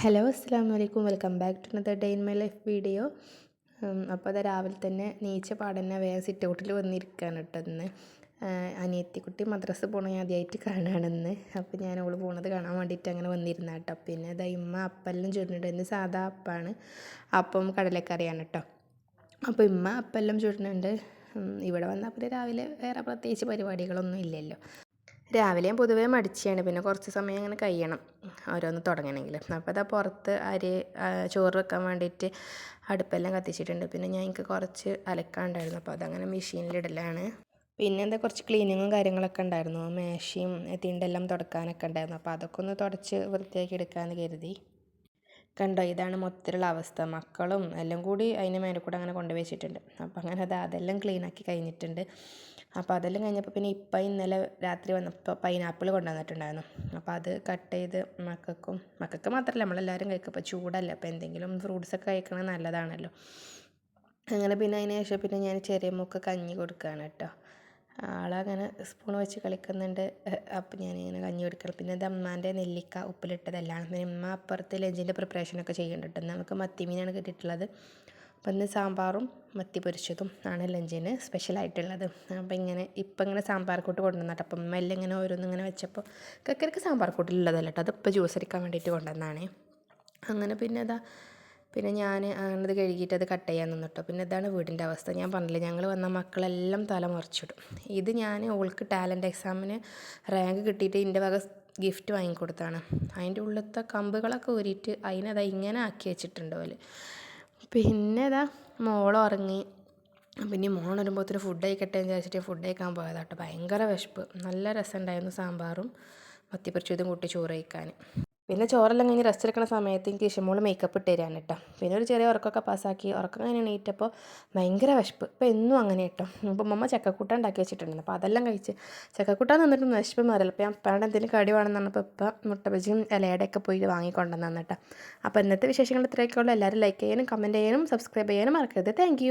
Hello അസ്സാം വലൈക്കും welcome back to another day in my life video. അപ്പോൾ അത് രാവിലെ തന്നെ നീച്ച പാടന്നെ വേഗം സിറ്റ് ഔട്ടിൽ വന്നിരിക്കുകയാണ് കേട്ടോ. ഇന്ന് അനിയത്തിക്കുട്ടി മദ്രസ പോകണ ആദ്യമായിട്ട് കാണുകയാണെന്ന്. അപ്പോൾ ഞാൻ അവൾ പോണത് കാണാൻ വേണ്ടിയിട്ട് അങ്ങനെ വന്നിരുന്ന കേട്ടോ. പിന്നെ ഇതാ ഇമ്മ അപ്പെല്ലാം ചുടുന്നുണ്ട്. ഇന്ന് സാധാ അപ്പാണ്, അപ്പം കടലക്കറിയാണ് കേട്ടോ. അപ്പോൾ ഇമ്മ അപ്പെല്ലാം ചുടുന്നുണ്ട്. ഇവിടെ വന്നാൽ പിന്നെ രാവിലെ വേറെ പ്രത്യേകിച്ച് പരിപാടികളൊന്നും ഇല്ലല്ലോ. രാവിലെ ഞാൻ പൊതുവേ മടിച്ചാണ്, പിന്നെ കുറച്ച് സമയം അങ്ങനെ കഴിയണം ഓരോന്ന് തുടങ്ങണമെങ്കിൽ. അപ്പോൾ അതാ പുറത്ത് ചോറ് വെക്കാൻ വേണ്ടിയിട്ട് അടുപ്പെല്ലാം കത്തിച്ചിട്ടുണ്ട്. പിന്നെ ഞാൻ എനിക്ക് കുറച്ച് അലക്കാണ്ടായിരുന്നു, അപ്പോൾ അതങ്ങനെ മെഷീനിലിടലാണ്. പിന്നെ എന്താ കുറച്ച് ക്ലീനിങ്ങും കാര്യങ്ങളൊക്കെ ഉണ്ടായിരുന്നു, മേശയും തിണ്ടെല്ലാം തുടക്കാനൊക്കെ ഉണ്ടായിരുന്നു. അപ്പോൾ അതൊക്കെ ഒന്ന് തുടച്ച് വൃത്തിയാക്കി എടുക്കാമെന്ന് കരുതി. കണ്ടോ, ഇതാണ് മൊത്തത്തിലുള്ള അവസ്ഥ. മക്കളും എല്ലാം കൂടി അതിന് മേലെ കൂടെ അങ്ങനെ കൊണ്ടുവച്ചിട്ടുണ്ട്. അപ്പോൾ അങ്ങനെ അതെല്ലാം ക്ലീനാക്കി കഴിഞ്ഞിട്ടുണ്ട്. അപ്പോൾ അതെല്ലാം കഴിഞ്ഞപ്പോൾ പിന്നെ ഇപ്പം ഇന്നലെ രാത്രി വന്നപ്പോൾ പൈനാപ്പിൾ കൊണ്ടുവന്നിട്ടുണ്ടായിരുന്നു. അപ്പോൾ അത് കട്ട് ചെയ്ത് മക്കൾക്ക് മാത്രമല്ല നമ്മളെല്ലാവരും കഴിക്കും. അപ്പോൾ ചൂടല്ല, അപ്പോൾ എന്തെങ്കിലും ഫ്രൂട്ട്സൊക്കെ കഴിക്കണത് നല്ലതാണല്ലോ. അങ്ങനെ പിന്നെ അതിന് ശേഷം പിന്നെ ഞാൻ ചെറിയ മോൾക്ക് കഞ്ഞി കൊടുക്കുകയാണ് കേട്ടോ. ആളങ്ങനെ സ്പൂൺ വെച്ച് കളിക്കുന്നുണ്ട്. അപ്പോൾ ഞാനിങ്ങനെ കഞ്ഞി കൊടുക്കണം. പിന്നെ ഇത് അമ്മാൻ്റെ നെല്ലിക്ക ഉപ്പിലിട്ടതെല്ലാം. പിന്നെ ഉമ്മ അപ്പുറത്ത് ലഞ്ചിൻ്റെ പ്രിപ്പറേഷനൊക്കെ ചെയ്യുന്നുണ്ട്. നമുക്ക് മത്തി മീനാണ് കിട്ടിയിട്ടുള്ളത്. അപ്പം ഇന്ന് സാമ്പാറും മത്തി പൊരിച്ചതും ആണ് ലഞ്ചിന് സ്പെഷ്യലായിട്ടുള്ളത്. അപ്പോൾ ഇപ്പം ഇങ്ങനെ സാമ്പാർ കൂട്ട് കൊണ്ടുവന്നിട്ട്, അപ്പം ഉമ്മ എല്ലാം ഇങ്ങനെ ഓരോന്നിങ്ങനെ വെച്ചപ്പോൾ കക്കരക്ക് സാമ്പാർ കൂട്ടിലുള്ളതല്ല കേട്ടോ, അതിപ്പോൾ ജ്യൂസ് അടിക്കാൻ വേണ്ടിയിട്ട് കൊണ്ടുവന്നതാണ്. അങ്ങനെ പിന്നെ ഞാൻ അത് കഴുകിയിട്ട് അത് കട്ട് ചെയ്യാൻ നിന്നിട്ടോ. പിന്നെ ഇതാണ് വീടിൻ്റെ അവസ്ഥ. ഞാൻ പറഞ്ഞില്ലേ, ഞങ്ങൾ വന്ന മക്കളെല്ലാം തല മറിച്ചിടും. ഇത് ഞാൻ ഓൾക്ക് ടാലൻറ്റ് എക്സാമിന് റാങ്ക് കിട്ടിയിട്ട് എൻ്റെ വക ഗിഫ്റ്റ് വാങ്ങിക്കൊടുത്താണ്. അതിൻ്റെ ഉള്ളിലത്തെ കമ്പുകളൊക്കെ ഊരിയിട്ട് അതിനതാ ഇങ്ങനെ ആക്കി വെച്ചിട്ടുണ്ട് പോലെ. പിന്നെ ഇതാ മോളുറങ്ങി. പിന്നെ മോൻ വരുമ്പോഴത്തേന് ഫുഡ് കഴിക്കട്ടെ എന്ന് വിചാരിച്ചിട്ട് ഫുഡ് കഴിക്കാൻ പോയതാട്ടോ. ഭയങ്കര വിശപ്പ്. നല്ല രസമുണ്ടായിരുന്നു സാമ്പാറും മത്തിപ്പൊരിച്ചതും കൂട്ടി ചോറ് കഴിക്കാൻ. പിന്നെ ചോറെല്ലാം കഴിഞ്ഞ് റെസ്റ്റ് എടുക്കുന്ന സമയത്ത് എനിക്ക് ഇഷമോൾ മേക്കപ്പ് ഇട്ട് തരാൻ കേട്ടോ. പിന്നെ ഒരു ചെറിയ ഉറക്കമൊക്കെ പാസ്സാക്കി. ഉറക്കം കഴിഞ്ഞ് എണീറ്റപ്പോൾ ഭയങ്കര വിശപ്പ്. ഇപ്പോൾ എന്നും അങ്ങനെ കേട്ടോ. അപ്പോൾ അമ്മ ചക്കക്കൂട്ട ഉണ്ടാക്കി വെച്ചിട്ടുണ്ട്. അപ്പോൾ അതെല്ലാം കഴിച്ച് ചക്കക്കൂട്ടാൻ നിന്നിട്ട് വിശപ്പ് മാറില്ല. അപ്പോൾ ഞാൻ അപ്പാണ്ട് എന്തെങ്കിലും കടി വേണമെന്ന് പറഞ്ഞപ്പോൾ ഇപ്പം മുട്ട ബജിയും ഇലയുടെയൊക്കെ പോയി വാങ്ങിക്കൊണ്ടുവന്നു കേട്ടോ. അപ്പോൾ ഇന്നത്തെ വിശേഷങ്ങൾ ഇത്രയൊക്കെ ഉള്ളൂ. എല്ലാവരും ലൈക്ക് ചെയ്യാനും കമൻറ്റ് ചെയ്യാനും സബ്സ്ക്രൈബ് ചെയ്യാനും മറക്കരുത്. താങ്ക്